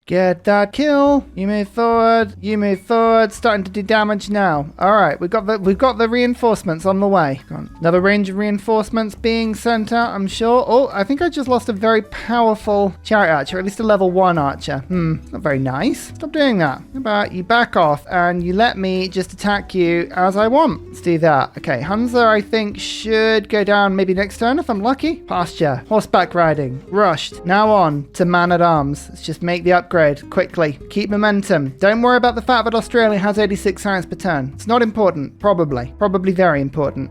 Get that kill. You move forward. You move forward. Starting to do damage now. All right, we've got the reinforcements on the way. Another range of reinforcements being sent out, I'm sure. Oh, I think I just lost a very powerful chariot archer, at least a level 1 archer. Not very nice. Stop doing that. How about you back off and you let me just attack you as I want? Let's do that. Okay, Hunza, I think, should go down maybe next turn if I'm lucky. Pasture, horseback riding, rushed. Now on to man-at-arms. Let's just make the upgrade quickly. Keep momentum. Don't worry about the fact that Australia has 86 science per turn. It's not important. Probably very important.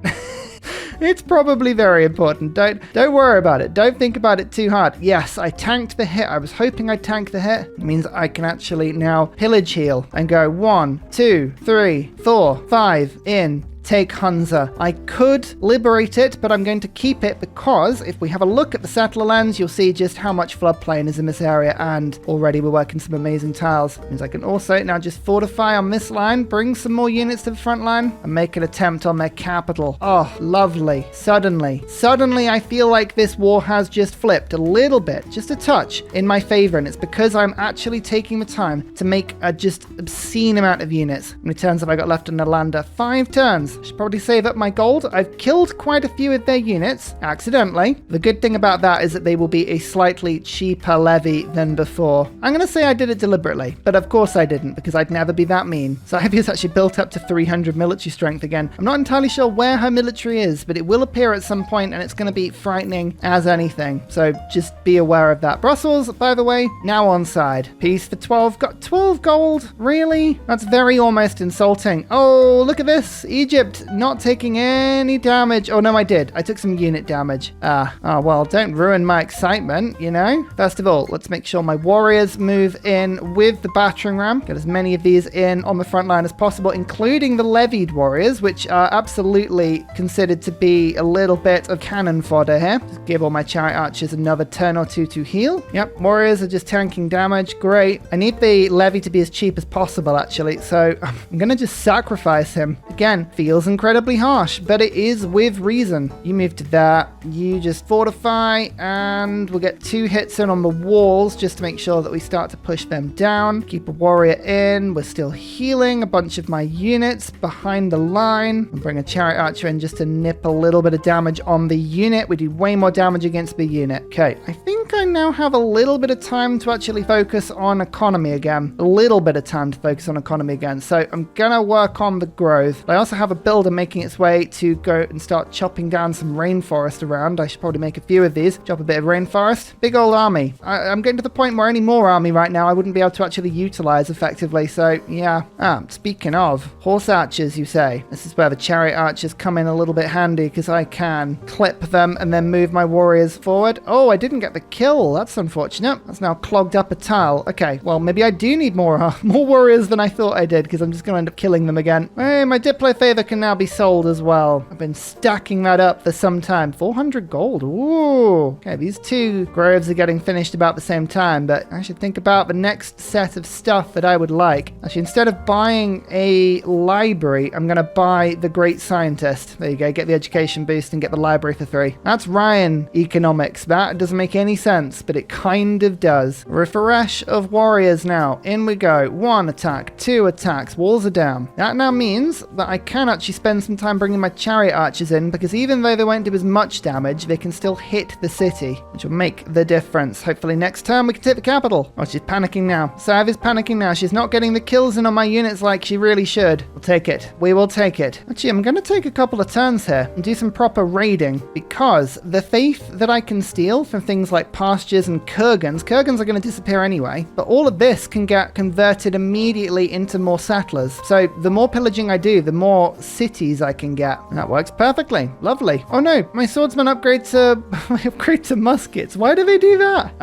It's probably very important. Don't worry about it. Don't think about it too hard. Yes, I tanked the hit. I was hoping I'd tank the hit. It means I can actually now pillage heal and go 1, 2, 3, 4, 5 in. Take Hunza. I could liberate it, but I'm going to keep it because if we have a look at the settler lands, you'll see just how much floodplain is in this area, and already we're working some amazing tiles. Means I can also now just fortify on this line, bring some more units to the front line, and make an attempt on their capital. Oh, lovely. Suddenly I feel like this war has just flipped a little bit, just a touch, in my favor, and it's because I'm actually taking the time to make a just obscene amount of units. How many turns have I got left in Nalanda? 5 turns. Should probably save up my gold. I've killed quite a few of their units, accidentally. The good thing about that is that they will be a slightly cheaper levy than before. I'm going to say I did it deliberately, but of course I didn't, because I'd never be that mean. Scythia's actually built up to 300 military strength again. I'm not entirely sure where her military is, but it will appear at some point, and it's going to be frightening as anything. So just be aware of that. Brussels, by the way, now on side. Peace for 12. Got 12 gold? Really? That's very almost insulting. Oh, look at this. Egypt not taking any damage. Oh, no, I did. I took some unit damage. Well, don't ruin my excitement, you know? First of all, let's make sure my warriors move in with the battering ram. Get as many of these in on the front line as possible, including the levied warriors, which are absolutely considered to be a little bit of cannon fodder here. Just give all my chariot archers another turn or two to heal. Yep, warriors are just tanking damage. Great. I need the levy to be as cheap as possible, actually, so I'm going to just sacrifice him. Again, feels incredibly harsh, but it is with reason. You move to that, you just fortify, and we'll get 2 hits in on the walls just to make sure that we start to push them down. Keep a warrior in. We're still healing a bunch of my units behind the line. I'll bring a chariot archer in just to nip a little bit of damage on the unit. We do way more damage against the unit. Okay, I think I now have a little bit of time to actually focus on economy again. A little bit of time to focus on economy again. So I'm gonna work on the growth. I also have a builder making its way to go and start chopping down some rainforest around. I should probably make a few of these. Chop a bit of rainforest. Big old army. I'm getting to the point where any more army right now I wouldn't be able to actually utilize effectively. So yeah. Speaking of horse archers, you say. This is where the chariot archers come in a little bit handy because I can clip them and then move my warriors forward. Oh, I didn't get the kill. That's unfortunate. That's now clogged up a tile. Okay, well maybe I do need more warriors than I thought I did because I'm just going to end up killing them again. Hey, my Diplo favor can now be sold as well. I've been stacking that up for some time. 400 gold. Ooh. Okay, these 2 groves are getting finished about the same time, but I should think about the next set of stuff that I would like. Actually, instead of buying a library, I'm going to buy the Great Scientist. There you go. Get the education boost and get the library for 3. That's Ryan economics. That doesn't make any sense, but it kind of does. Refresh of warriors now. In we go. 1 attack, 2 attacks. Walls are down. That now means that I can actually spend some time bringing my chariot archers in, because even though they won't do as much damage, they can still hit the city, which will make the difference. Hopefully next turn we can take the capital. Oh, she's panicking now. Sav is panicking now. She's not getting the kills in on my units like she really should. We'll take it. We will take it. Actually, I'm going to take a couple of turns here and do some proper raiding, because the faith that I can steal from things like pastures and kurgans are going to disappear anyway, but all of this can get converted immediately into more settlers. So the more pillaging I do, the more cities I can get. That works perfectly. Lovely. Oh no, my swordsman upgrade to muskets. Why do they do that?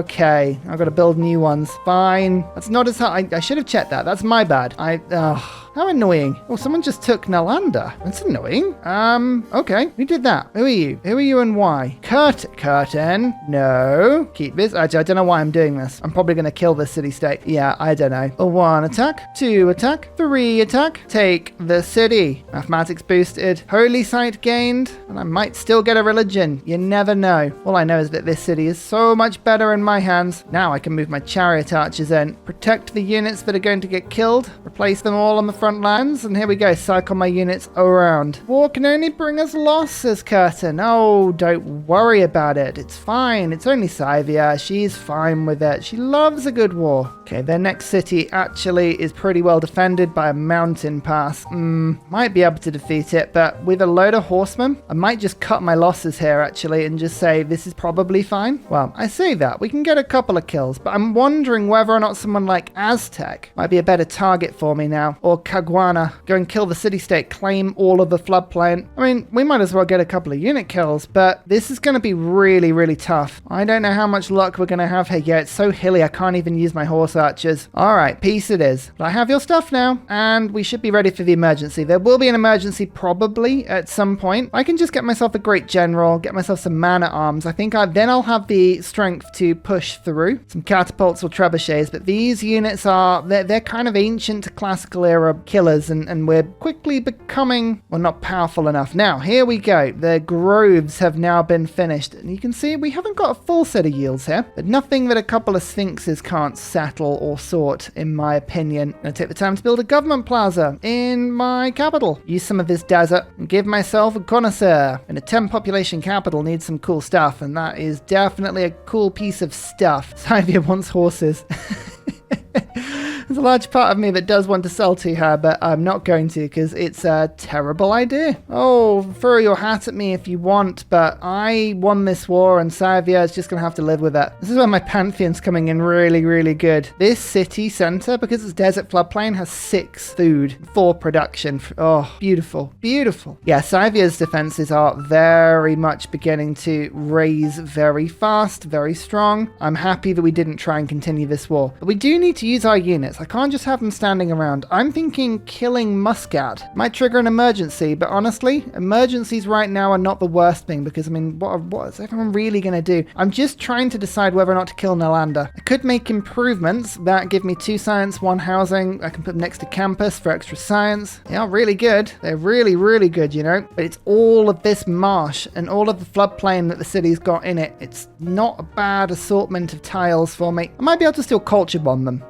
Okay, I've got to build new ones. Fine. That's not as hard. I should have checked that. That's my bad. How annoying. Oh, someone just took Nalanda. That's annoying. Okay. Who did that? Who are you? Who are you and why? Curtin. No. Keep this. Actually, I don't know why I'm doing this. I'm probably going to kill this city-state. Yeah, I don't know. A 1 attack, 2 attack, 3 attack. Take the city. Mathematics boosted. Holy site gained. And I might still get a religion. You never know. All I know is that this city is so much better in my hands. Now I can move my chariot archers in. Protect the units that are going to get killed. Replace them all on the front lines. And here we go. Cycle my units around. War can only bring us losses, Curtin. Oh, don't worry about it. It's fine. It's only Scythia. She's fine with it. She loves a good war. Okay, their next city actually is pretty well defended by a mountain pass. Might be able to defeat it, but with a load of horsemen, I might just cut my losses here actually and just say this is probably fine. Well, I say that. We can get a couple of kills, but I'm wondering whether or not someone like Aztec might be a better target for me now. Or Caguana. Go and kill the city-state, claim all of the floodplain. I mean, we might as well get a couple of unit kills, but this is going to be really, really tough. I don't know how much luck we're going to have here. Yeah, it's so hilly, I can't even use my horse archers. All right, peace it is. But I have your stuff now, and we should be ready for the emergency. There will be an emergency probably at some point. I can just get myself a great general, get myself some man-at-arms. I think then I'll have the strength to push through some catapults or trebuchets, but these units they're kind of ancient classical era killers, and we're quickly becoming, well, not powerful enough. Now, here we go. The groves have now been finished, and you can see we haven't got a full set of yields here, but nothing that a couple of sphinxes can't settle or sort, in my opinion. I'm going to take the time to build a government plaza in my capital. Use some of this desert and give myself a connoisseur. And a 10 population capital needs some cool stuff, and that is definitely a cool piece of stuff. Scythia wants horses. There's a large part of me that does want to sell to her, but I'm not going to because it's a terrible idea. Oh, throw your hat at me if you want, but I won this war and Scythia is just going to have to live with it. This is where my pantheon's coming in really, really good. This city center, because it's desert floodplain, has 6 food for production. Oh, beautiful, beautiful. Yeah, Scythia's defenses are very much beginning to raise very fast, very strong. I'm happy that we didn't try and continue this war, but we do need to use our units. I can't just have them standing around. I'm thinking killing Musket might trigger an emergency, but honestly, emergencies right now are not the worst thing because, I mean, what is everyone really going to do? I'm just trying to decide whether or not to kill Nalanda. I could make improvements that give me 2 science, 1 housing. I can put them next to campus for extra science. They are really good. They're really, really good, you know, but it's all of this marsh and all of the floodplain that the city's got in it. It's not a bad assortment of tiles for me. I might be able to still culture bomb them.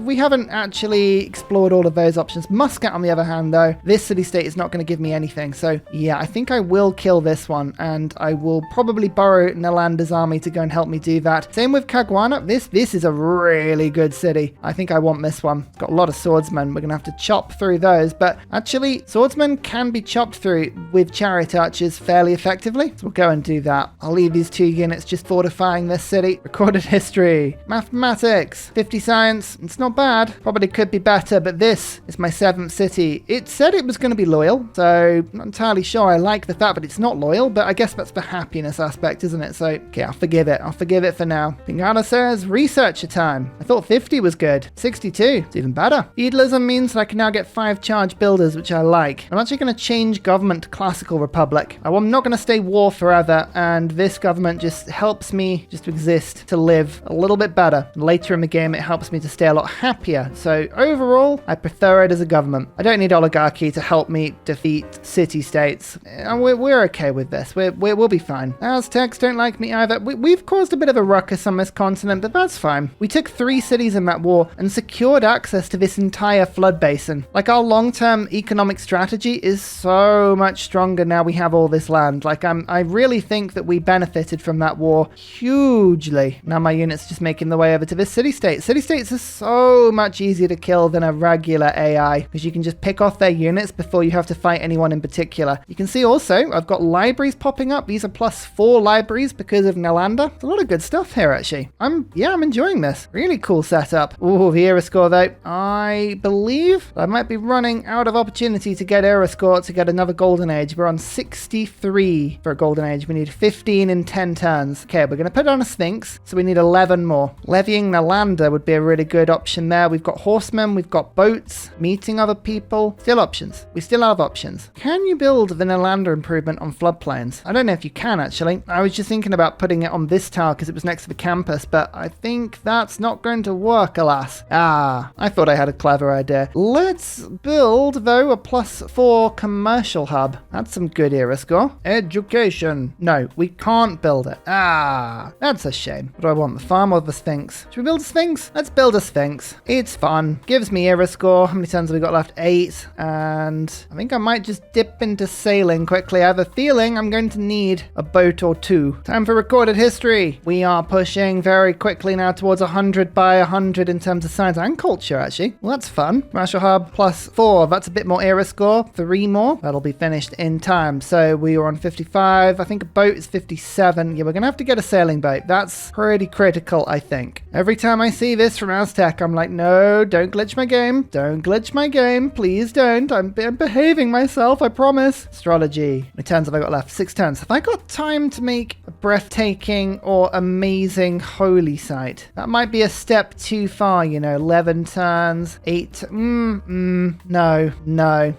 We haven't actually explored all of those options. Musket, on the other hand, though, this city-state is not going to give me anything. So, yeah, I think I will kill this one, and I will probably borrow Nalanda's army to go and help me do that. Same with Caguana. This is a really good city. I think I want this one. It's got a lot of swordsmen. We're going to have to chop through those, but actually, swordsmen can be chopped through with chariot archers fairly effectively. So we'll go and do that. I'll leave these 2 units just fortifying this city. Recorded history. Mathematics. 50 science. It's not bad. Probably could be better, but this is my 7th city. It said it was going to be loyal, so I'm not entirely sure I like the fact that it's not loyal, but I guess that's the happiness aspect, isn't it? So, okay, I'll forgive it. I'll forgive it for now. Pingana says, researcher time. I thought 50 was good. 62. It's even better. Feudalism means that I can now get 5 charge builders, which I like. I'm actually going to change government to classical republic. I'm not going to stay war forever, and this government just helps me just to exist, to live a little bit better. Later in the game, it helps me to stay a lot happier. So overall, I prefer it as a government. I don't need oligarchy to help me defeat city-states. And we're okay with this. We'll be fine. Aztecs don't like me either. We've caused a bit of a ruckus on this continent, but that's fine. We took 3 cities in that war and secured access to this entire flood basin. Like, our long-term economic strategy is so much stronger now we have all this land. Like, I really think that we benefited from that war hugely. Now my unit's just making the way over to this city-state. City-states are so much easier to kill than a regular AI because you can just pick off their units before you have to fight anyone in particular. You can see also I've got libraries popping up. These are +4 libraries because of Nalanda. There's a lot of good stuff here actually. I'm enjoying this. Really cool setup. Oh, the era score though. I believe I might be running out of opportunity to get era score to get another golden age. We're on 63 for a golden age. We need 15 in 10 turns. Okay, we're going to put on a sphinx, so we need 11 more. Levying Nalanda would be a really good option there. there. We've got horsemen, we've got boats, meeting other people. Still options. We still have options. Can you build Vanilla Lander improvement on floodplains? I don't know if you can, actually. I was just thinking about putting it on this tower because it was next to the campus, but I think that's not going to work, alas. I thought I had a clever idea. Let's build, though, a +4 commercial hub. That's some good era score. Education. No, we can't build it. That's a shame. What do I want, the farm or the Sphinx? Should we build a Sphinx? Let's build a Sphinx. It's fun. Gives me era score. How many turns have we got left? 8. And I think I might just dip into sailing quickly. I have a feeling I'm going to need a boat or 2. Time for recorded history. We are pushing very quickly now towards 100 by 100 in terms of science and culture, actually. Well, that's fun. Commercial hub +4. That's a bit more era score. 3 more. That'll be finished in time. So we were on 55. I think a boat is 57. Yeah, we're going to have to get a sailing boat. That's pretty critical, I think. Every time I see this from Aztec, I'm like, no, don't glitch my game. Don't glitch my game. Please don't. I'm behaving myself, I promise. Astrology. How many turns have I got left? 6 turns. Have I got time to make a breathtaking or amazing holy site? That might be a step too far, 11 turns, 8. No.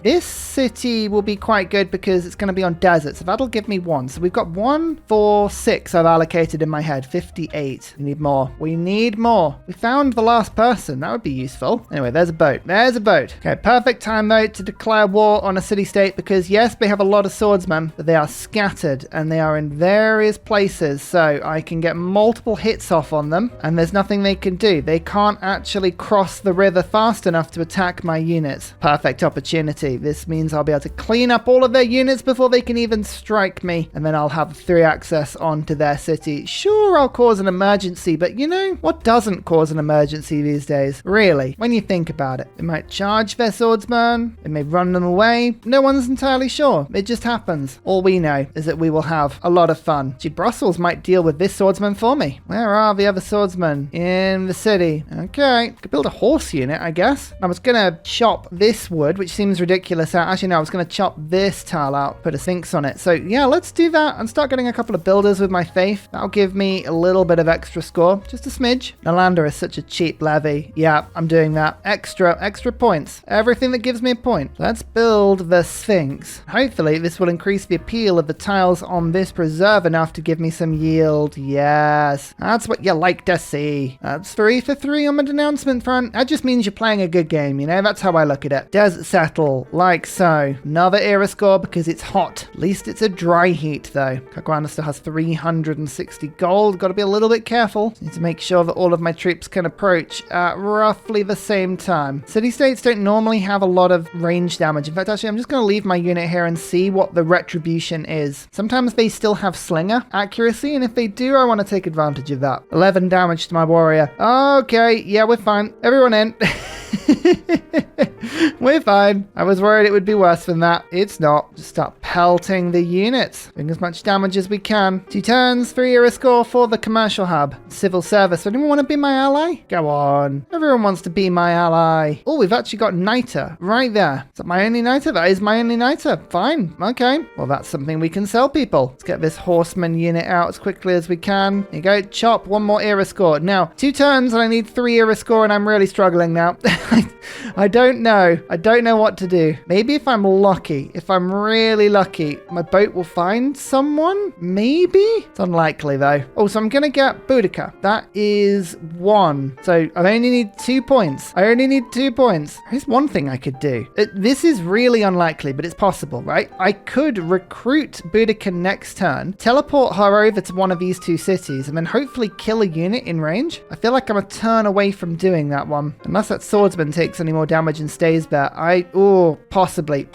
This city will be quite good because it's going to be on desert, so that'll give me 1. So we've got 1, 4, 6 I've allocated in my head. 58. We need more. We found the last person. That would be useful. Anyway, there's a boat. Okay, perfect time though to declare war on a city-state because yes, they have a lot of swordsmen, but they are scattered and they are in various places, so I can get multiple hits off on them and there's nothing they can do. They can't actually cross the river fast enough to attack my units. Perfect opportunity. This means I'll be able to clean up all of their units before they can even strike me, and then I'll have 3 access onto their city. Sure, I'll cause an emergency, but what doesn't cause an emergency these days? Really, when you think about it. They might charge their swordsmen, they may run them away. No one's entirely sure. It just happens. All we know is that we will have a lot of fun. Gee, Brussels might deal with this swordsman for me. Where are the other swordsmen? In the city. Okay, could build a horse unit, I guess. I was gonna chop this wood, which seems ridiculous out. Actually, no, I was gonna chop this tile out, put a Sphinx on it. So yeah, let's do that and start getting a couple of builders with my faith. That'll give me a little bit of extra score, just a smidge. Nalander is such a cheap levy. Yeah, I'm doing that. Extra points. Everything that gives me a point. Let's build the Sphinx. Hopefully this will increase the appeal of the tiles on this preserve enough to give me some yield. Yes, that's what you like to see. That's 3 for 3 on my denouncement front. That just means you're playing a good game, that's how I look at it. Desert settle, like so. Another era score because it's hot. At least it's a dry heat though. Caguana still has 360 gold. Got to be a little bit careful. Need to make sure that all of my troops can approach at roughly the same time. City-states don't normally have a lot of range damage. In fact, actually, I'm just going to leave my unit here and see what the retribution is. Sometimes they still have slinger accuracy, and if they do, I want to take advantage of that. 11 damage to my warrior. Okay, yeah, we're fine. Everyone in. We're fine. I was worried it would be worse than that. It's not. Just start pelting the units. Doing as much damage as we can. 2 turns, 3 era score for the commercial hub. Civil service. Anyone want to be my ally? Go on. Everyone wants to be my ally. Oh, we've actually got Niter right there. Is that my only Niter? That is my only Niter. Fine. Okay. Well, that's something we can sell people. Let's get this horseman unit out as quickly as we can. There you go. Chop. 1 more era score. Now, 2 turns and I need 3 era score and I'm really struggling now. I don't know. I don't know what to do. Maybe if I'm lucky, if I'm really lucky, my boat will find someone? Maybe? It's unlikely though. Oh, so I'm going to get Boudica. That is 1. So I only need 2 points. Here's one thing I could do. This is really unlikely, but it's possible, right? I could recruit Boudica next turn, teleport her over to one of these 2 cities, and then hopefully kill a unit in range. I feel like I'm a turn away from doing that one. Unless that swordsman takes any more damage and stays there. Possibly.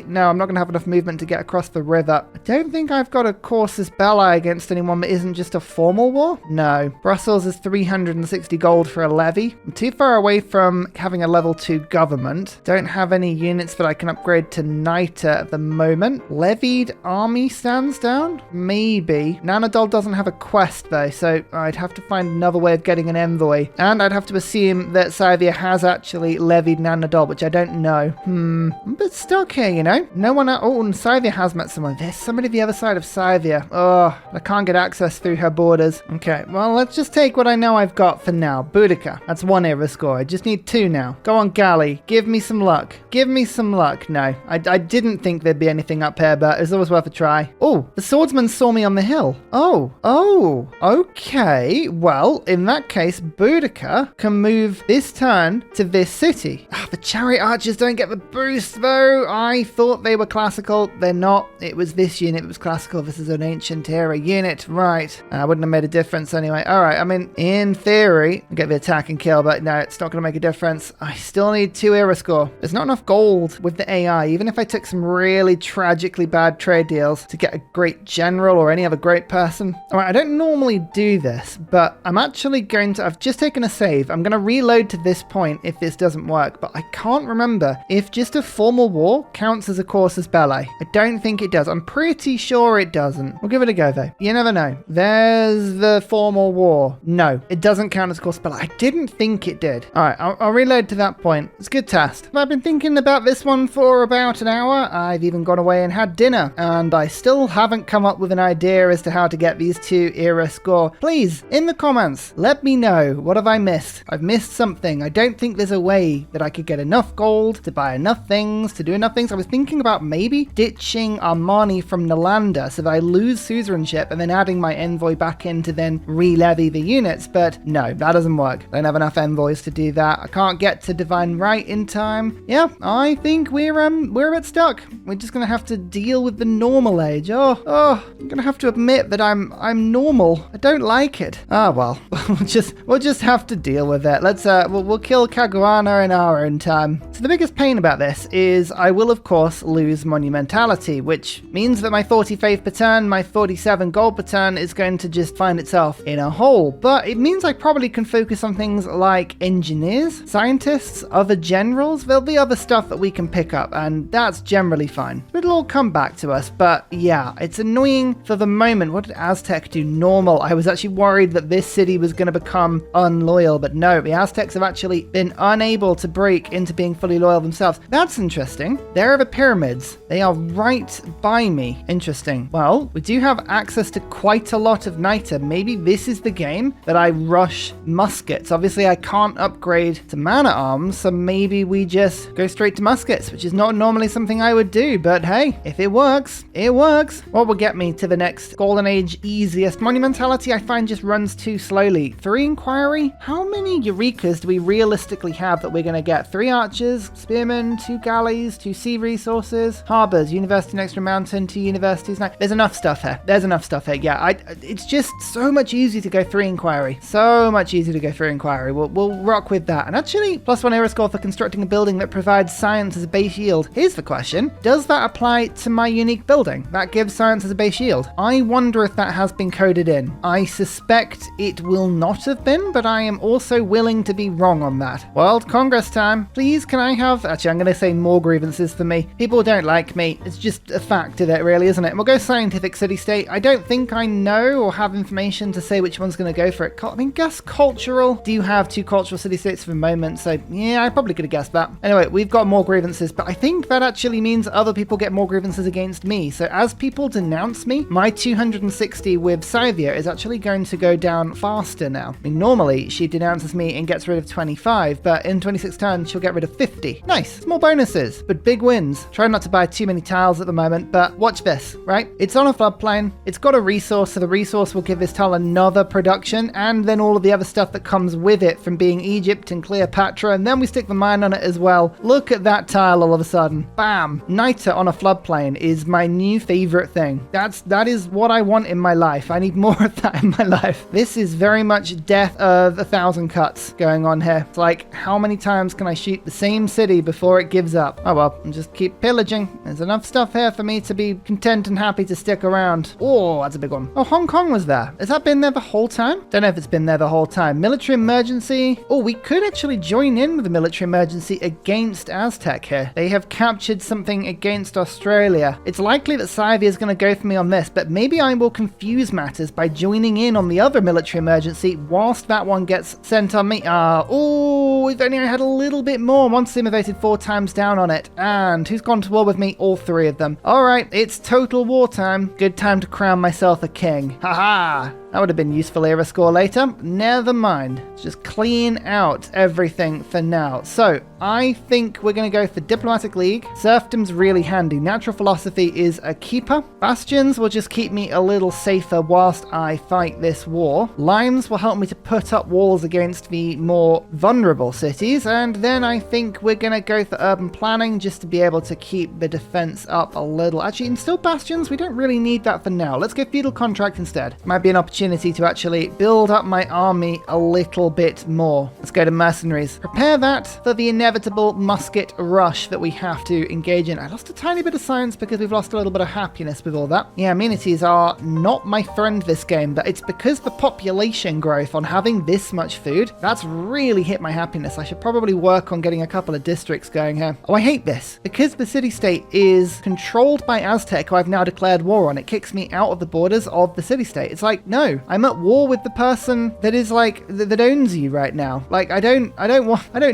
No, I'm not going to have enough movement to get across the river. I don't think I've got a Corsus Belli against anyone that isn't just a formal war. No. Brussels is 360 gold for a levy. I'm too far away from having a level 2 government. Don't have any units that I can upgrade to Niter at the moment. Levied army stands down? Maybe. Nanodol doesn't have a quest though, so I'd have to find another way of getting an envoy. And I'd have to assume that Scythia has actually levied Nanodol, which I don't know. I'm a bit stuck here, No one else? Oh, and Scythia has met someone. There's somebody the other side of Scythia. Oh, I can't get access through her borders. Okay, well, let's just take what I know I've got for now. Boudica. That's 1 era score. I just need 2 now. Go on, Galley. Give me some luck. Give me some luck. No, I didn't think there'd be anything up here, but it's always worth a try. Oh, the swordsman saw me on the hill. Oh, okay. Well, in that case, Boudica can move this turn to this city. The chariot archers don't get the boost, though. I thought they were classical. They're not. It was this unit that was classical. This is an ancient era unit. Right. I wouldn't have made a difference anyway. All right. I mean, in theory, I get the attack and kill, but no, it's not going to make a difference. I still need 2 era score. There's not enough gold with the AI, even if I took some really tragically bad trade deals to get a great general or any other great person. All right. I don't normally do this, but I'm actually going to, I've just taken a save. I'm going to reload to this point if this doesn't work, but I can't remember if just a formal war counts as a casus belli. I don't think it does. I'm pretty sure it doesn't. We'll give it a go though. You never know. There's the formal war. No, it doesn't count as a casus belli. I didn't think it did. All right, I'll reload to that point. It's a good test. I've been thinking about this one for about an hour. I've even gone away and had dinner, and I still haven't come up with an idea as to how to get these 2 era score. Please, in the comments, let me know. What have I missed? I've missed something. I don't think there's a way that I could get enough gold to buy enough things, to do enough things. I was thinking about maybe ditching Armani from Nalanda so that I lose suzerainship and then adding my envoy back in to then re-levy the units, but no, that doesn't work. I don't have enough envoys to do that. I can't get to Divine Right in time. Yeah, I think we're a bit stuck. We're just gonna have to deal with the normal age. I'm gonna have to admit that I'm normal. I don't like it. Well, we'll just have to deal with it. Let's we'll kill Caguana in our own time. So the biggest pain about this is I will of course lose monumentality, which means that my 40 faith per turn, my 47 gold per turn is going to just find itself in a hole. But it means I probably can focus on things like engineers, scientists, other generals. There'll be other stuff that we can pick up, and that's generally fine. It'll all come back to us, but yeah, it's annoying for the moment. What did Aztec do? Normal. I was actually worried that this city was going to become unloyal, but no, the Aztecs have actually been unable to break into being fully loyal themselves. That's interesting. There are the pyramids. They are right by me. Interesting. Well, we do have access to quite a lot of niter. Maybe this is the game that I rush muskets. Obviously, I can't upgrade to man-at-arms, so maybe we just go straight to muskets, which is not normally something I would do, but hey, if it works, it works. What will get me to the next Golden Age easiest? Monumentality, I find, just runs too slowly. 3 inquiry? How many Eurekas do we realistically have that we're going to get? 3 archers, spearmen, 2 galleys, 2 sea resources, harbors, university next to a mountain, 2 universities. No, there's enough stuff here. Yeah, it's just so much easier to go 3 inquiry. So much easier to go 3 inquiry. We'll rock with that. And actually, +1 era score for constructing a building that provides science as a base yield. Here's the question. Does that apply to my unique building? That gives science as a base yield. I wonder if that has been coded in. I suspect it will not have been, but I am also willing to be wrong on that. World Congress time. Please, can I have... Actually, I'm going to say more grievances for me. People don't like me. It's just a fact of it, really, isn't it? We'll go scientific city-state. I don't think I know or have information to say which one's going to go for it. I mean, guess cultural. Do you have 2 cultural city-states for the moment? So, yeah, I probably could have guessed that. Anyway, we've got more grievances, but I think that actually means other people get more grievances against me. So as people denounce me, my 260 with Scythia is actually going to go down faster now. I mean, normally she denounces me and gets rid of 25, but in 26 turns, she'll get rid of 50. Nice. Small bonuses, but big wins. Try not to buy too many tiles at the moment, but watch this, right? It's on a floodplain. It's got a resource, so the resource will give this tile another production, and then all of the other stuff that comes with it from being Egypt and Cleopatra, and then we stick the mine on it as well. Look at that tile all of a sudden. Bam! Niter on a floodplain is my new favorite thing. That is what I want in my life. I need more of that in my life. This is very much death of 1,000 cuts going on here. It's like, how many times can I shoot the same city before it gives up? Oh well, I'll just keep pillaging. There's enough stuff here for me to be content and happy to stick around. Oh, that's a big one. Oh, Hong Kong was there. Has that been there the whole time? Don't know if it's been there the whole time. Military emergency. Oh, we could actually join in with the military emergency against Aztec here. They have captured something against Australia. It's likely that Scythia is going to go for me on this, but maybe I will confuse matters by joining in on the other military emergency whilst that one gets sent on me. Oh, if only I had a little bit more. One sim voted 4 times down on it. And who's gone to war with me? me, all 3 of them. All right, it's total wartime. Good time to crown myself a king. Haha! That would have been useful era score later. Never mind. Let's just clean out everything for now. So, I think we're going to go for Diplomatic League. Serfdom's really handy. Natural Philosophy is a keeper. Bastions will just keep me a little safer whilst I fight this war. Limes will help me to put up walls against the more vulnerable cities. And then I think we're going to go for Urban Planning just to be able to keep the defense up a little. Actually, instill Bastions, we don't really need that for now. Let's go Feudal Contract instead. Might be an opportunity to actually build up my army a little bit more. Let's go to Mercenaries. Prepare that for the inevitable Musket rush that we have to engage in. I lost a tiny bit of science because we've lost a little bit of happiness with all that. Yeah, amenities are not my friend this game, but it's because the population growth on having this much food, that's really hit my happiness. I should probably work on getting a couple of districts going here. Oh, I hate this. Because the city-state is controlled by Aztec, who I've now declared war on, it kicks me out of the borders of the city-state. It's like, no, I'm at war with the person that is like that owns you right now. Like I don't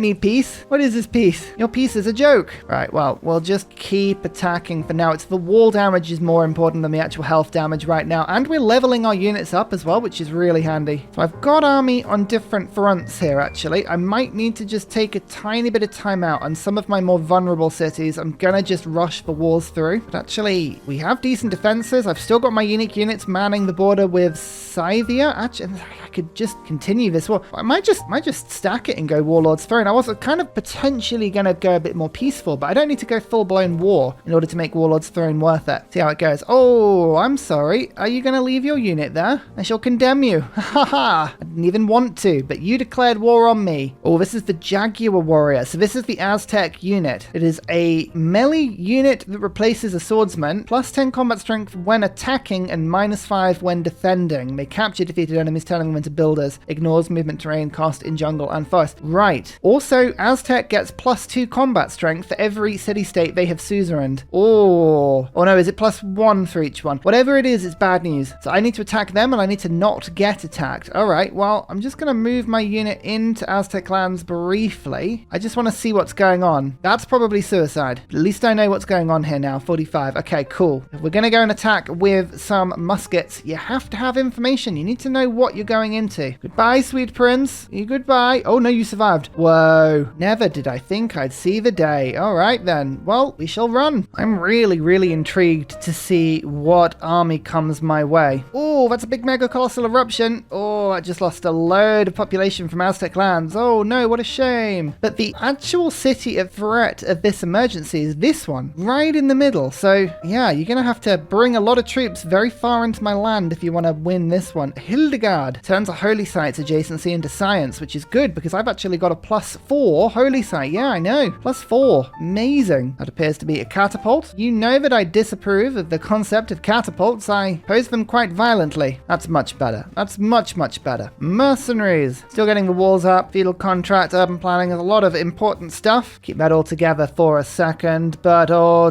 need peace. What is this peace? Your peace is a joke. Right, well, we'll just keep attacking for now. It's the wall damage is more important than the actual health damage right now, and we're leveling our units up as well, which is really handy. So I've got army on different fronts here actually. I might need to just take a tiny bit of time out on some of my more vulnerable cities. I'm gonna just rush the walls through. But actually, we have decent defenses. I've still got my unique units manning the border with Scythia. Actually, I could just continue this war. I might just stack it and go Warlord's Throne. I was kind of potentially going to go a bit more peaceful, but I don't need to go full-blown war in order to make Warlord's Throne worth it. See how it goes. Oh, I'm sorry. Are you going to leave your unit there? I shall condemn you. Ha ha! I didn't even want to, but you declared war on me. Oh, this is the Jaguar Warrior. So this is the Aztec unit. It is a melee unit that replaces a swordsman, plus 10 combat strength when attacking and minus 5 when defending. May capture defeated enemies, telling them when to builders. Ignores movement terrain cost in jungle and forest. Right. Also, Aztec gets plus 2 combat strength for every city-state they have suzerained. Oh no, is it plus 1 for each one? Whatever it is, it's bad news. So I need to attack them and I need to not get attacked. All right, well, I'm just going to move my unit into Aztec lands briefly. I just want to see what's going on. That's probably suicide. At least I know what's going on here now. 45. Okay, cool. If we're going to go and attack with some muskets, you have to have information. You need to know what you're going into. Goodbye, sweet prince. You goodbye. Oh, no, you survived. Whoa. Never did I think I'd see the day. All right, then. Well, we shall run. I'm really, really intrigued to see what army comes my way. Oh, that's a big mega colossal eruption. Oh, I just lost a load of population from Aztec lands. Oh, no, what a shame. But the actual city of threat of this emergency is this one, right in the middle. So, yeah, you're going to have to bring a lot of troops very far into my land if you want to win this one. Hildegard turns a holy site's adjacency into science, which is good because I've actually got a plus 4 holy site. Yeah, I know. Plus 4. Amazing. That appears to be a catapult. You know that I disapprove of the concept of catapults. I pose them quite violently. That's much better. That's much, much better. Mercenaries. Still getting the walls up. Feudal contract, urban planning. There's a lot of important stuff. Keep that all together for a second. But,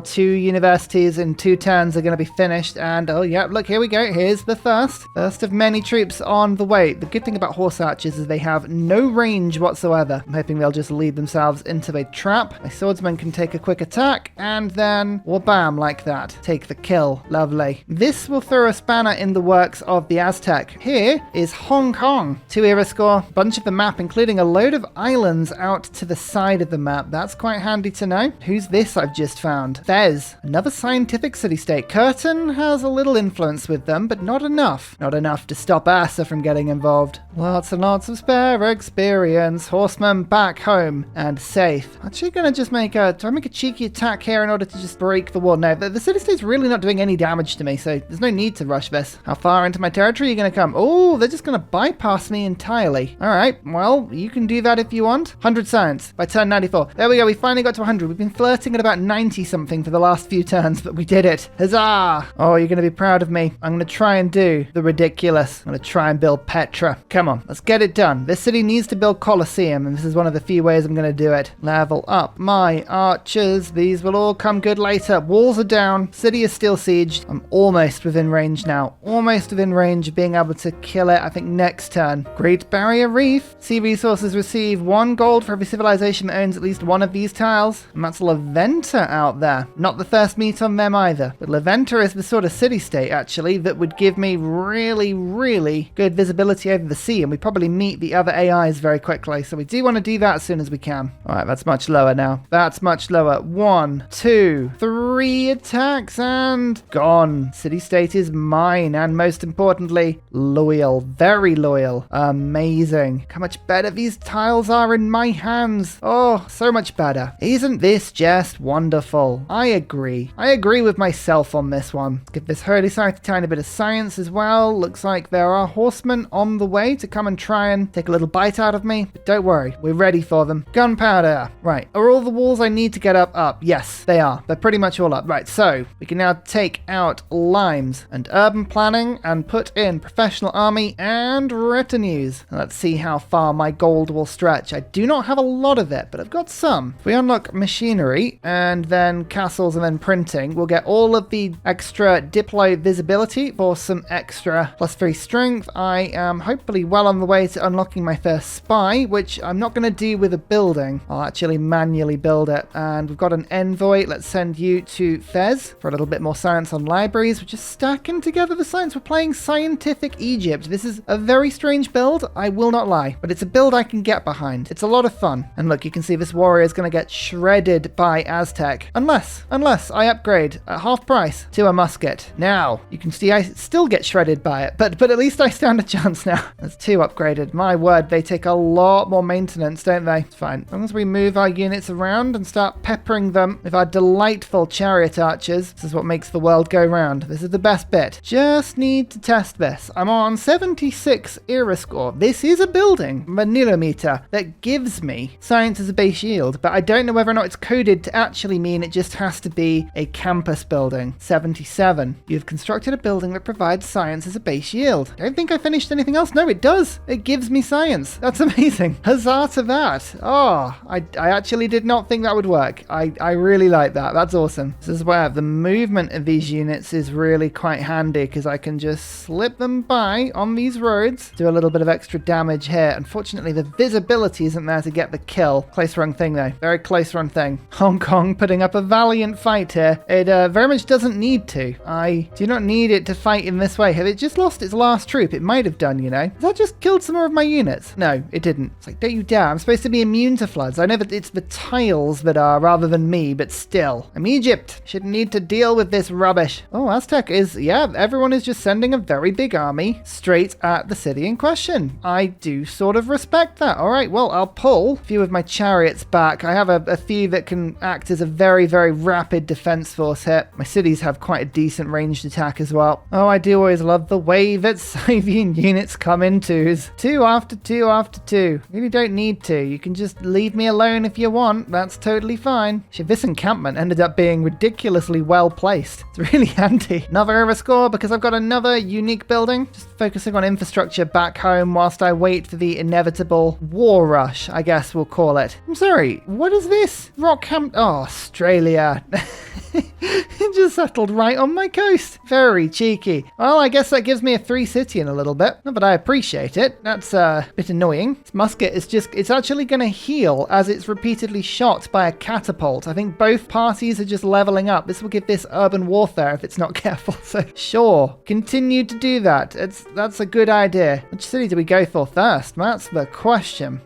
2 universities in 2 turns are going to be finished. And, yeah, look, here we go. Here's the first of many troops on the way. The good thing about horse archers is they have no range whatsoever. I'm hoping they'll just lead themselves into a trap. My swordsman can take a quick attack and then wha-bam, like that. Take the kill. Lovely. This will throw a spanner in the works of the Aztec. Here is Hong Kong. 2 era score, bunch of the map, including a load of islands out to the side of the map. That's quite handy to know. Who's this I've just found? Fez. Another scientific city-state. Curtin has a little influence with them, but not enough. Not enough to stop Asa from getting involved. Lots and lots of spare experience. Horsemen back home and safe. Actually gonna just do I make a cheeky attack here in order to just break the wall? No, the city-state's really not doing any damage to me, so there's no need to rush this. How far into my territory are you gonna come? Oh, they're just gonna bypass me entirely. All right, well, you can do that if you want. 100 science by turn 94. There we go, we finally got to 100. We've been flirting at about 90 something for the last few turns, but we did it. Huzzah! Oh, you're gonna be proud of me. I'm gonna try and do the ridiculous ridiculous. I'm going to try and build Petra. Come on, let's get it done. This city needs to build Colosseum, and this is one of the few ways I'm going to do it. Level up my archers. These will all come good later. Walls are down. City is still sieged. I'm almost within range now. Almost within range of being able to kill it, I think, next turn. Great Barrier Reef. Sea resources receive 1 gold for every civilization that owns at least one of these tiles. And that's Leventa out there. Not the first meet on them either. But Leventa is the sort of city-state, actually, that would give me really, really good visibility over the sea. And we probably meet the other AIs very quickly. So we do want to do that as soon as we can. All right, that's much lower now. That's much lower. 1, 2, 3 attacks and gone. City-state is mine. And most importantly, loyal. Very loyal. Amazing. Look how much better these tiles are in my hands. Oh, so much better. Isn't this just wonderful? I agree. I agree with myself on this one. Give this hurdy site a tiny bit of science as well. Looks like there are horsemen on the way to come and try and take a little bite out of me. But don't worry, we're ready for them. Gunpowder. Right. Are all the walls I need to get up? Yes, they are. They're pretty much all up. Right, so we can now take out limes and urban planning and put in professional army and retinues. And let's see how far my gold will stretch. I do not have a lot of it, but I've got some. If we unlock machinery and then castles and then printing, we'll get all of the extra diplo visibility for some extra +3 strength. I am hopefully well on the way to unlocking my first spy, which I'm not going to do with a building. I'll actually manually build it. And we've got an envoy. Let's send you to Fez for a little bit more science on libraries. We're just stacking together the science. We're playing Scientific Egypt. This is a very strange build, I will not lie, but it's a build I can get behind. It's a lot of fun. And look, you can see this warrior is going to get shredded by Aztec. Unless I upgrade at half price to a musket. Now, you can see I still get shredded by it, but at least I stand a chance now. That's 2 upgraded. My word, they take a lot more maintenance, don't they? It's fine. As long as we move our units around and start peppering them with our delightful chariot archers, this is what makes the world go round. This is the best bit. Just need to test this. I'm on 76 era score. This is a building, Manilometer, that gives me science as a base yield, but I don't know whether or not it's coded to actually mean it just has to be a campus building. 77. You've constructed a building that provides science as a base yield. I don't think I finished anything else. No, it does. It gives me science. That's amazing. Huzzah to that. Oh, I actually did not think that would work. I really like that. That's awesome. This is where the movement of these units is really quite handy because I can just slip them by on these roads, do a little bit of extra damage here. Unfortunately, the visibility isn't there to get the kill. Close run thing though. Very close run thing. Hong Kong putting up a valiant fight here. It very much doesn't need to. I do not need it to fight in this way. Have it just lost its last troop? It might have done, you know. Has that just killed some more of my units? No, it didn't. It's like, don't you dare. I'm supposed to be immune to floods. I know that it's the tiles that are rather than me, but still. I'm Egypt. Shouldn't need to deal with this rubbish. Oh, Aztec is, yeah, everyone is just sending a very big army straight at the city in question. I do sort of respect that. All right, well, I'll pull a few of my chariots back. I have a few that can act as a very, very rapid defense force hit. My cities have quite a decent ranged attack as well. Oh, I do always love the way that Scythian units come in twos. 2 after 2 after 2. You really don't need to. You can just leave me alone if you want. That's totally fine. Shit, this encampment ended up being ridiculously well placed. It's really handy. Another era score because I've got another unique building. Just focusing on infrastructure back home whilst I wait for the inevitable war rush, I guess we'll call it. I'm sorry, what is this? Rockham... Oh, Australia. It just settled right on my coast. Very cheeky. Well, I guess that gives me a 3 city in a little bit. Not that I appreciate it. That's a bit annoying. This musket is just, it's actually going to heal as it's repeatedly shot by a catapult. I think both parties are just leveling up. This will give this urban warfare if it's not careful. So sure, continue to do that. That's a good idea. Which city do we go for first? That's the question.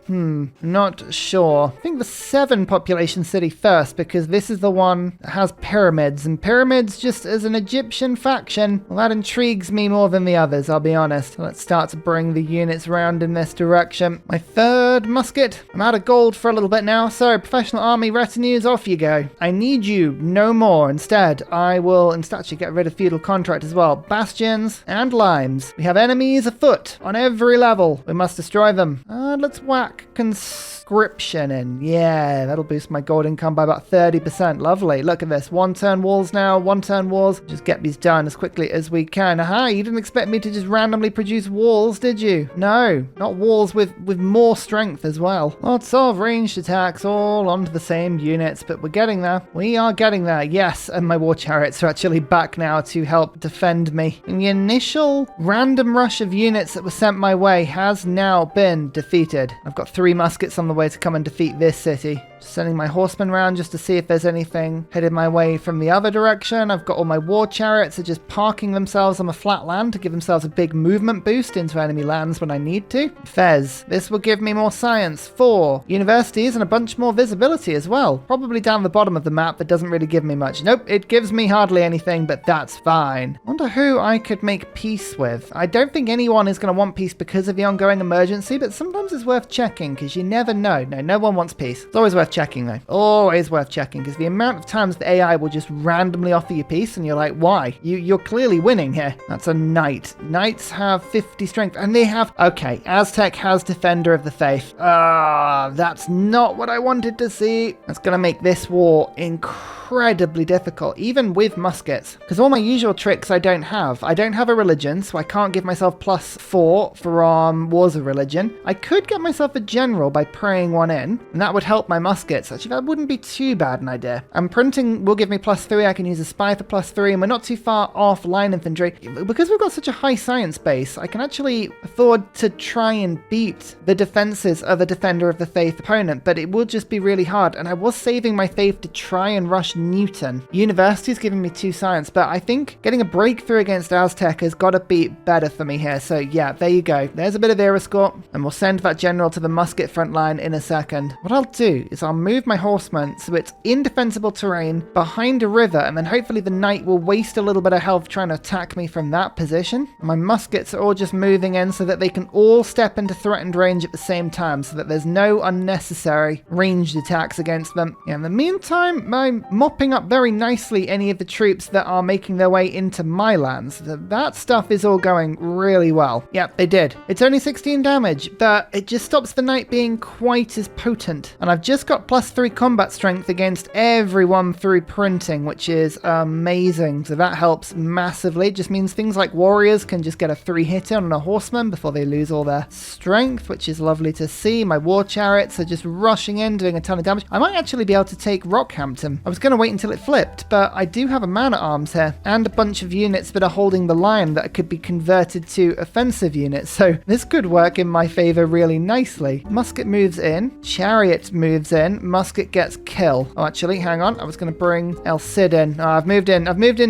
Not sure. I think the 7 population city first because this is the one that has pyramids, and pyramids just as an Egyptian faction, well, that intrigues me more than the others, I'll be honest. Let's start to bring the units around in this direction. My 3rd musket. I'm out of gold for a little bit now, so professional army retinues, off you go. I need you no no more. Instead, I will actually get rid of feudal contract as well. Bastions and limes. We have enemies afoot on every level. We must destroy them. Let's whack conscription in. Yeah, that'll boost my gold income by about 30%. Lovely. Look at this. 1 turn walls now. 1 turn walls. Just get these done as quickly as we can. Aha, you didn't expect me to just randomly produce walls, did you? No, not walls with more strength as well. Lots of ranged attacks all onto the same units, but we're getting there. We are getting there. Yes, and my war chariots are actually back now to help defend me. And the initial random rush of units that were sent my way has now been defeated. I've got 3 muskets on the way to come and defeat this city. Just sending my horsemen around just to see if there's anything headed my way from the other direction. I've got all my war chariots are just parking themselves on the flat land to give themselves a big movement boost into enemy lands when I need to. Fez. This will give me more science. 4 universities and a bunch more visibility as well. Probably down the bottom of the map that doesn't really give me much. Nope, it gives me hardly anything, but that's fine. Wonder who I could make peace with. I don't think anyone is going to want peace because of the ongoing emergency, but sometimes it's worth checking because you never know. No one wants peace. It's always worth checking though. Always worth checking because the amount of times the AI will just randomly offer you peace and you're like, why? You're clearly winning here. That's a knight. Knights have 50 strength and they have... Okay, Aztec has Defender of the Faith. That's not what I wanted to see. That's going to make this war incredibly difficult, even with muskets, because all my usual tricks I don't have. I don't have a religion, so I can't give myself +4 from Wars of Religion. I could get myself a general by praying one in, and that would help my muskets. Actually, that wouldn't be too bad an idea. And printing will give me +3. I can use a spy for +3, and we're not too far off line infantry. Because we've got such a high science base, I can actually afford to try and beat the defenses of a Defender of the Faith opponent, but it would just be really hard, and I was saving my faith to try and rush Newton. University's giving me 2 science, but I think getting a breakthrough against Aztec has got to be better for me here. So yeah, there you go. There's a bit of air escort, and we'll send that general to the musket front line in a second. What I'll do is I'll move my horsemen so it's indefensible terrain behind a river, and then hopefully the knight will waste a little bit of health trying to attack me from that position. My muskets are all just moving in so that they can all step into threatened range at the same time, so that there's no unnecessary ranged attacks against them. Yeah, in the meantime, I'm mopping up very nicely any of the troops that are making their way into my lands. That stuff is all going really well. Yep, they did. It's only 16 damage, but it just stops the knight being quite as potent. And I've just got +3 combat strength against everyone through printing, which is amazing. So that helps massively. It just means things like warriors can just get a 3-hit on a horseman before they lose all their strength, which is lovely to see. My war chariots are just rushing in, doing a ton of damage. I might actually be able to take Rockhampton. I was going to wait until it flipped, but I do have a man-at-arms here and a bunch of units that are holding the line that could be converted to offensive units, so this could work in my favor really nicely. Musket moves in, chariot moves in, musket gets kill. Oh, actually, hang on, I was going to bring El Cid in. Oh, I've moved in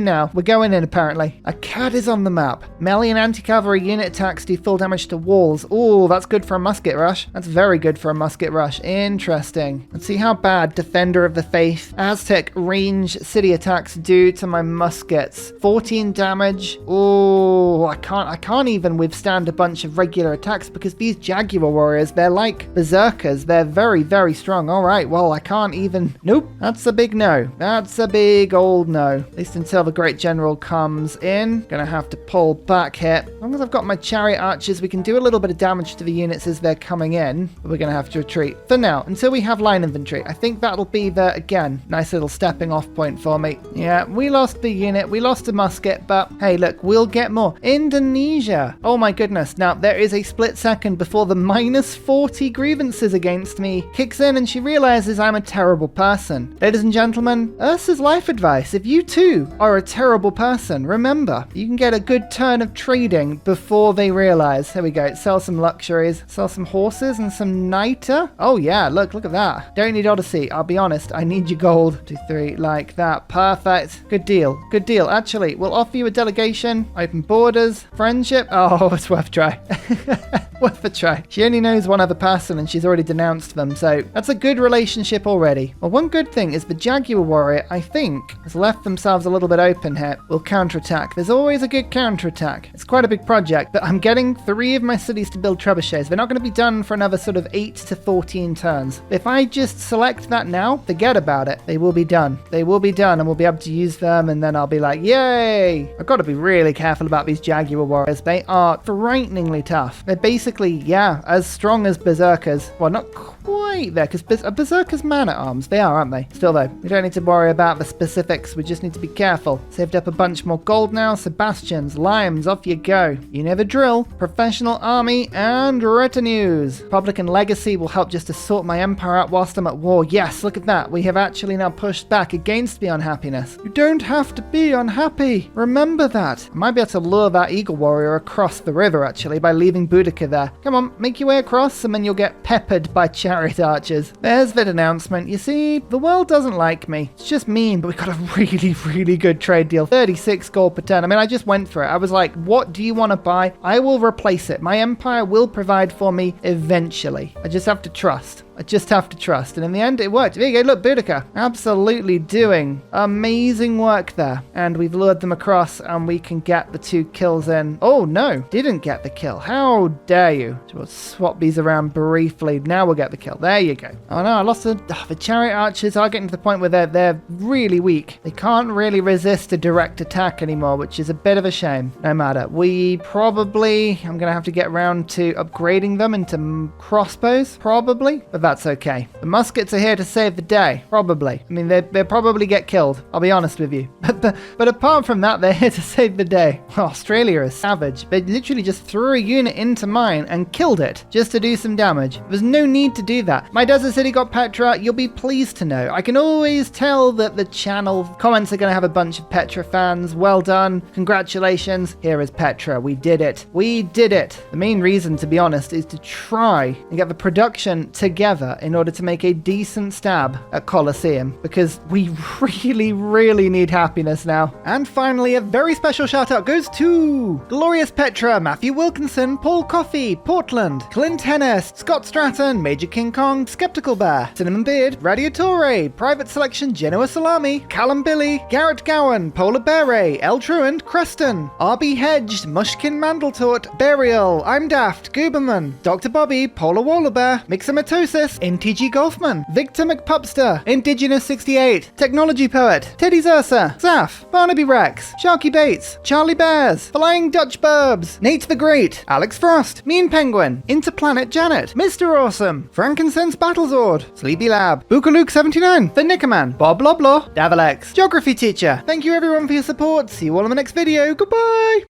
now. We're going in apparently. Akkad is on the map. Melee and anti-cavalry unit attacks do full damage to walls. Oh, that's good for a musket rush. That's very good for a musket rush. Interesting. Let's see how bad Defender of the Faith Aztec range city attacks do to my muskets. 14 damage. Oh, I can't even withstand a bunch of regular attacks because these Jaguar warriors, they're like berserkers. They're very, very strong. All right, well, I can't even... Nope, that's a big no. That's a big old no. At least until the Great General comes in. Gonna have to pull back here. As long as I've got my chariot archers, we can do a little bit of damage to the units as they're coming in, but we're gonna have to retreat for now until we have line infantry. I think that'll be the, again, nice little stepping off point for me. Yeah, we lost the unit, we lost a musket, but hey, look, we'll get more. Indonesia. Oh my goodness. Now, there is a split second before the -40 grievances against me kicks in and she realizes I'm a terrible person. Ladies and gentlemen, Ursa's life advice. If you too are a terrible person, remember, you can get a good turn of trading before they realize. Here we go. Sell some luxuries, sell some horses and some niter. Oh yeah, look at that. Don't need Odyssey. I'll be honest, I need your gold. 2, 3, like that. Perfect. Good deal. Good deal. Actually, we'll offer you a delegation, open borders, friendship. Oh, it's worth a try. Worth a try. She only knows one other person and she's already denounced them, so that's a good relationship already. Well, one good thing is the Jaguar Warrior, I think, has left themselves a little bit open here. Will counterattack. There's always a good counterattack. It's quite a big project, but I'm getting 3 of my cities to build trebuchets. They're not going to be done for another sort of 8 to 14 turns. If I just select that now, forget about it. They will be done. They will be done and we'll be able to use them, and then I'll be like, yay! I've got to be really careful about these Jaguar Warriors. They are frighteningly tough. They're basically, yeah, as strong as Berserkers. Well, not quite there, because are Berserkers man-at-arms? They are, aren't they? Still though, we don't need to worry about the specifics. We just need to be careful. Saved up a bunch more gold now. Sebastians, Limes, off you go. You know the drill. Professional army and retinues. Republican legacy will help just to sort my empire out whilst I'm at war. Yes, look at that. We have actually now pushed back against the unhappiness. You don't have to be unhappy. Remember that. I might be able to lure that Eagle Warrior across the river, actually, by leaving Boudica there. Come on, make your way across, and then you'll get peppered by chariot archers. There's the announcement. You see, the world doesn't like me. It's just mean, but we got a really, really good trade deal. 36 gold per turn. I mean, I just went for it. I was like, what do you want to buy? I will replace it. My empire will provide for me eventually. I just have to trust. I just have to trust. And in the end, it worked. There you go. Look, Boudica. Absolutely doing amazing work there. And we've lured them across and we can get the 2 kills in. Oh, no. Didn't get the kill. How dare you? So we'll swap these around briefly. Now we'll get the kill. There you go. Oh, no. I lost the chariot archers are getting to the point where they're really weak. They can't really resist a direct attack anymore, which is a bit of a shame. No matter. We probably... I'm going to have to get around to upgrading them into crossbows. Probably. But that's okay. The muskets are here to save the day. Probably. I mean, they'll probably get killed. I'll be honest with you. But apart from that, they're here to save the day. Well, Australia is savage. They literally just threw a unit into mine and killed it just to do some damage. There's no need to do that. My desert city got Petra. You'll be pleased to know. I can always tell that the channel comments are going to have a bunch of Petra fans. Well done. Congratulations. Here is Petra. We did it. We did it. The main reason, to be honest, is to try and get the production together in order to make a decent stab at Colosseum, because we really, really need happiness now. And finally, a very special shout out goes to Glorious Petra, Matthew Wilkinson, Paul Coffey, Portland, Clint Hennis, Scott Stratton, Major King Kong, Skeptical Bear, Cinnamon Beard, Radiatore, Private Selection, Genoa Salami, Callum Billy, Garrett Gowan, Polar Beret, El Truant, Creston, RB Hedged, Mushkin Mandletort, Burial, I'm Daft, Gooberman, Dr. Bobby, Polar Wallabear, Mixomatosis, NTG Golfman, Victor McPupster, Indigenous 68, Technology Poet, Teddy Zersa, Zaf, Barnaby Rex, Sharky Bates, Charlie Bears, Flying Dutch Burbs, Nate the Great, Alex Frost, Mean Penguin, Interplanet Janet, Mr. Awesome, Frankincense Battlezord, Sleepy Lab, Bookaluk 79, The Nickerman, Bob Loblaw, Davalex, Geography Teacher. Thank you everyone for your support. See you all in the next video. Goodbye!